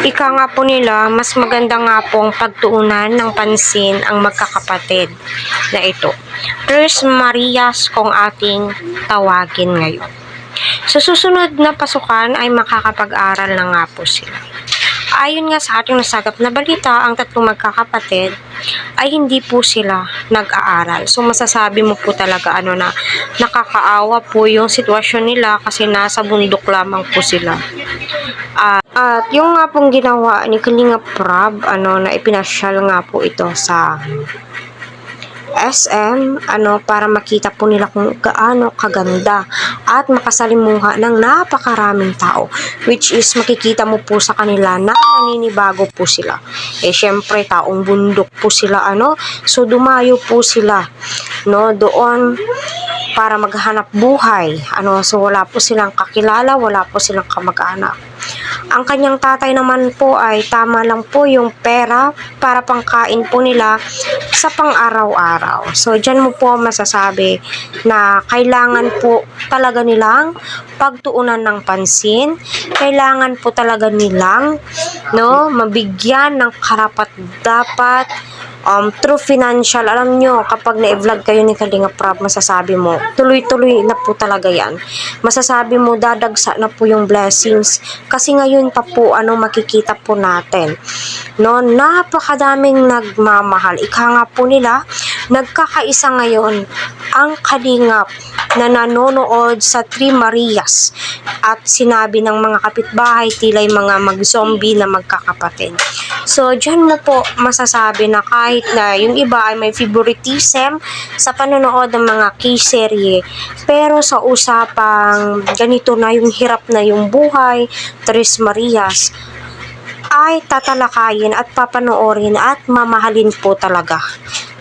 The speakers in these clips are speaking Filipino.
Ika nga po nila, mas maganda nga pong pagtuunan ng pansin ang magkakapatid na ito. Tres Marias kung ating tawagin ngayon. Sa susunod na pasukan ay makakapag-aral na nga po sila. Ayon nga sa ating nasagap na balita, ang tatlong magkakapatid ay hindi po sila nag-aaral. So masasabi mo po talaga na nakakaawa po yung sitwasyon nila kasi nasa bundok lamang po sila. At yung nga pong ginawa ni Kalinga Prab, na ipinasyal nga po ito sa SM, para makita po nila kung gaano kaganda at makasalimuha ng napakaraming tao, which is makikita mo po sa kanila na naninibago po sila. Syempre taong bundok po sila, so dumayo po sila, doon para maghanap buhay, so wala po silang kakilala, wala po silang kamag-anak. Ang kanyang tatay naman po ay tama lang po yung pera para pangkain po nila sa pang-araw-araw. So, dyan mo po masasabi na kailangan po talaga nilang pagtuunan ng pansin. Kailangan po talaga nilang mabigyan ng karapat-dapat through financial. Alam nyo, kapag na-vlog kayo ni Kalinga Prab, masasabi mo, tuloy-tuloy na po talaga yan. Masasabi mo, dadagsa na po yung blessings. Kasi ngayon pa po, makikita po natin. Napakadaming nagmamahal. Ika nga po nila, nagkakaisa ngayon ang kalingap na nanonood sa Tres Marias at sinabi ng mga kapitbahay tila'y mga mag-zombie na magkakapatid. So, dyan mo po masasabi na kahit na yung iba ay may favoritism sa panonood ng mga K-serye, pero sa usapang ganito na yung hirap na yung buhay, Tres Marias, ay tatalakayin at papanoorin at mamahalin po talaga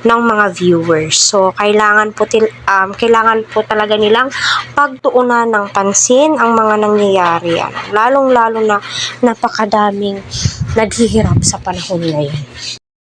ng mga viewers. So, kailangan po talaga nilang pagtuunan ng pansin ang mga nangyayari. Lalong-lalo na napakadaming naghihirap sa panahon ngayon.